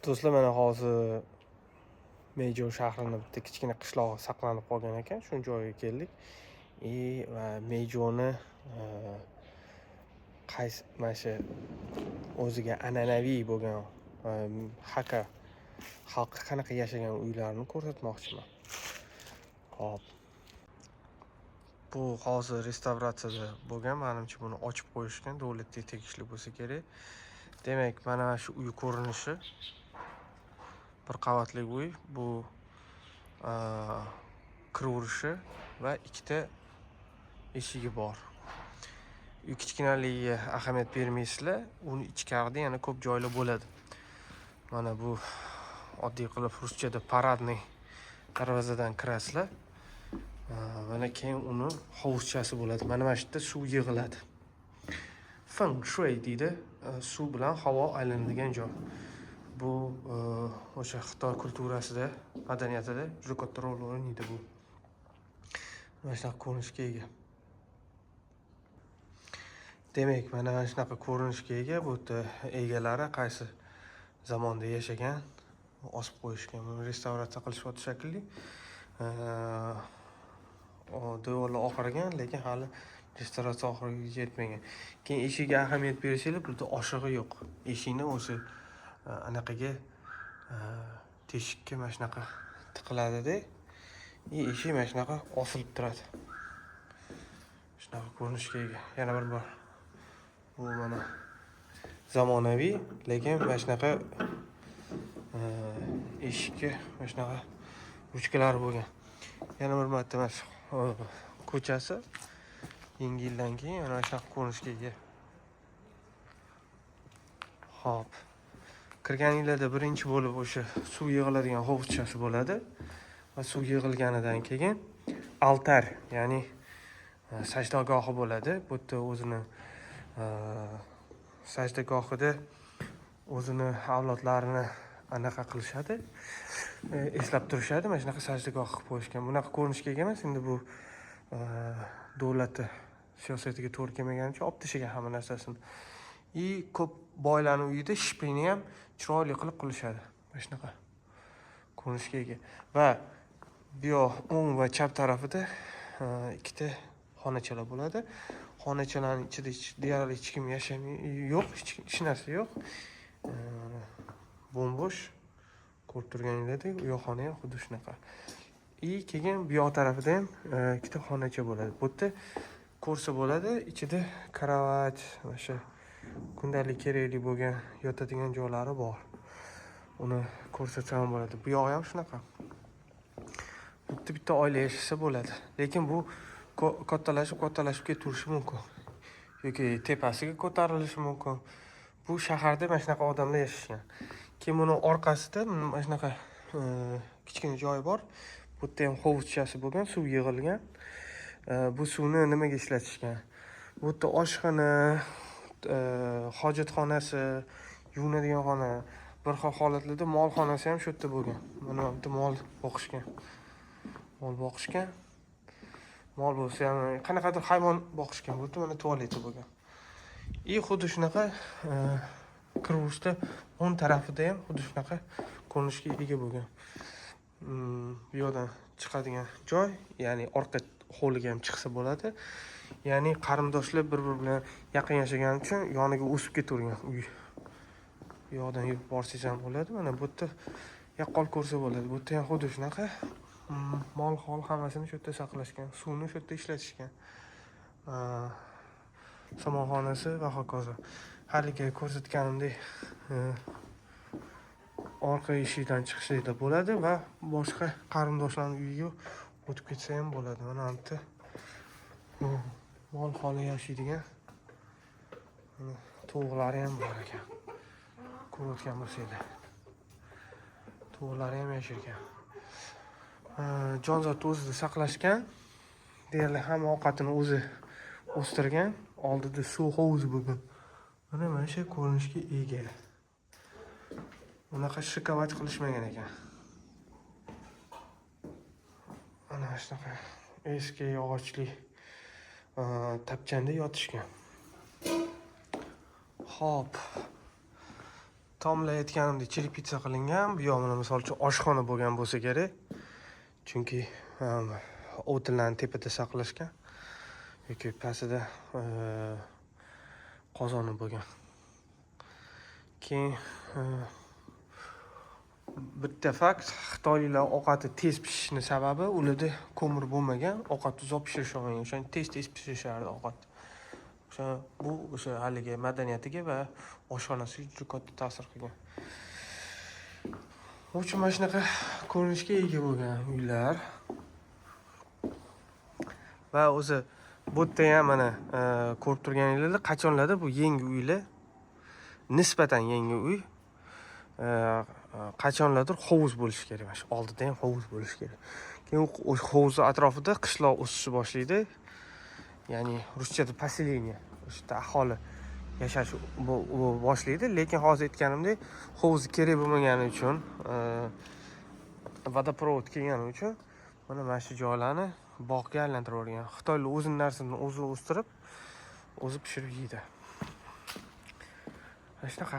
Do'stlar, mana hozir Meyjor shahrining bitta kichkina qishlog'i saqlanib qolgan ekan. Shu joyga keldik. Va Meyjorni qaysi mana shu o'ziga an'anaviy bo'lgan xalqi qanaqa yashagan uylarini ko'rsatmoqchiman. Hop. Bu hozir restavratsiyada bo'lgan. Menimcha buni ochib qo'yishgan, davlatga tegishli bo'lsa kerak. Demak, mana shu uy ko'rinishi bir qavatli uy. Bu kiraverishi va ikkita eshigi bor. Uy kichkinaligiga ahamiyat bermaysizlar, uni ichkarida yana ko'p joylar bo'ladi. Mana bu oddiy qilib ruschada paradniy darvozadan kirasizlar. Mana keyin uni hovuzchasi bo'ladi. Mana bu yerda suv yig'iladi. Feng shui deydi, suv bilan havo aylanadigan joy. Bu o'sha Xitoy kulturasida, madaniyatida juda katta rol o'ynaydi bu. Mana shunaqa ko'rinishga ega. Demak, mana shunaqa ko'rinishga ega. Bu egalari qaysi zamonda yashagan, osib qo'yishgan. Buni restavratsiya qilishyapti shekilli. Devorlar oqargan, lekin hali restavratsiya oxiriga yetmagan. Keyin eshikka ahamiyat bersanglar, burada oshig'i yo'q. Eshikni o'zi anaqaga teshikka mana shunaqa tiqiladi-da. Eshik mana shunaqa osilib turadi. Shunaqa ko'rinishga ega. Yana bir bor. Bu mana zamonaviy, lekin mana shunaqa eshikka mana shunaqa ruchkalari bo'lgan. Yana bir marta mana shu ko'chasi yangi yildan keyin mana shunaqa ko'rinishga ega. Hop. Kirganinglarda birinchi bo'lib o'sha suv yig'iladigan hovuzchasi bo'ladi. Va suv yig'ilganidan keyin altar, ya'ni sajdagohi bo'ladi. Bu yerda o'zini sajdagohida o'zini avlodlarini anaqa qilishadi, eslab turishadi. Mana shunaqa sajdagoh qilib qo'yishgan. Bunaqa ko'rinishga ega emas. Endi bu davlatda siyosatiga to'g'ri kelmagani uchun olib tashlagan hamma narsasini. Ko'p boylarning uyida shipini ham chiroyli qilib qilishadi. Mana shunaqa ko'rinishga ega. Va bu o'ng va chap tarafida ikkita xonachalar bo'ladi. Xonachalarning ichida deyarli hech kim yo'q, hech narsa yo'q. Bo'm-bo'sh. Ko'rib turganinglardek, u xona ham xuddi shunaqa. Keyin bu yoq tarafida ham ikkita xonacha bo'ladi. Bu yerda ko'rsa bo'ladi, ichida karavot, o'sha kundalik kerakli bo'lgan yotadigan joylari bor. Uni ko'rsatsam bo'ladi. Bu yoq ham shunaqa. Bitta oila yashasa bo'ladi. Lekin bu kattalashib ketirishi mumkin. Yoki tepasiga ko'tarilishi mumkin. Bu shaharda mana shunaqa odamlar yashashgan. Keyin buni orqasida mana shunaqa kichkina joy bor. Bu yerda ham hovuzchasi bo'lgan, suv yig'ilgan. Bu suvni nimaga ishlatishgan? Bu yerda oshxona, hojatxonasi, yuvinadigan xona, bir xil holatlarda mol xonasi ham shu yerda bo'lgan. Mana bu yerda mol boqishgan. Mol bo'lsa ham qanaqadir hayvon boqishgan. Bu yerda mana tualeti bo'lgan. Xuddi shunaqa kiruvishda o'ng tarafida ham xuddi shunaqa ko'rinishga ega bo'lgan. Bu yerdan chiqadigan joy, ya'ni orqa hovliga ham chiqsa bo'ladi. Ya'ni qarindoshlar bir-biri bilan yaqin yashagani uchun yoniga o'sib ketavergan uy. Bu yoqdan yurib borsangiz ham bo'ladi. Mana bu yerda yaqqol ko'rsa bo'ladi. Bu yerda ham xuddi shunaqa mol hammasini shu yerda saqlashgan, suvni shu yerda ishlatishgan. Somonxonasi va hokazo. Haligi ko'rsatganimdek orqa eshikdan chiqishda bo'ladi va boshqa qarindoshlarning uyiga o'tib ketsa ham bo'ladi. Mana bu yerda mol xoli yashaydigan tovuqlari ham bor ekan. Ko'rayotgan bo'lsanglar. Tovuqlari ham yashaygan. Jonzotni o'zida saqlashgan. Deyarli hamma ovqatini o'zi o'stirgan. Oldida suv hovuzi bo'lgan. Mana shu ko'rinishga ega. Unaqa shikovat qilishmagan ekan. Mana shunaqa eski yog'ochli tapchanda yotishgan. Hop. tomlayotganimda cherepitsa qilingan. Bu yoq mana misol uchun oshxona bo'lgan bo'lsa kerak. Chunki o'tinlarni tepada saqlashgan yoki pastida qozoni bo'lgan. Keyin bitta fakt, xitoyliklar ovqati tez pishishini sababi ularda ko'mir bo'lmagan, ovqatni uzoq pishirish olmagan. O'shani tez pishirishardi ovqat. Bu o'sha haligi madaniyatiga va oshxonasiga juda katta ta'sir qilgan. Uchun mana shunaqa ko'rinishga ega bo'lgan uylar. Va o'zi bu yerda ham mana ko'rib turganingizda qachonlarda bu yangi uylar, nisbatan yangi uy qachonlardir hovuz bo'lishi kerak. Mana shu oldida ham hovuz bo'lishi kerak. Keyin o'sha hovuz atrofida qishloq o'sishni boshlaydi. Ya'ni ruschada поселение, o'sha yerda aholi yashash boshlaydi, lekin hozir aytganimdek hovuz kerak bo'lmagani uchun, vodoprovod kelgani uchun mana shu joylarni bog'ga aylantirib yuborgan. Xitoylar o'zining narsasini o'zi o'stirib, o'zi pishirib yeydi. Mana shunaqa.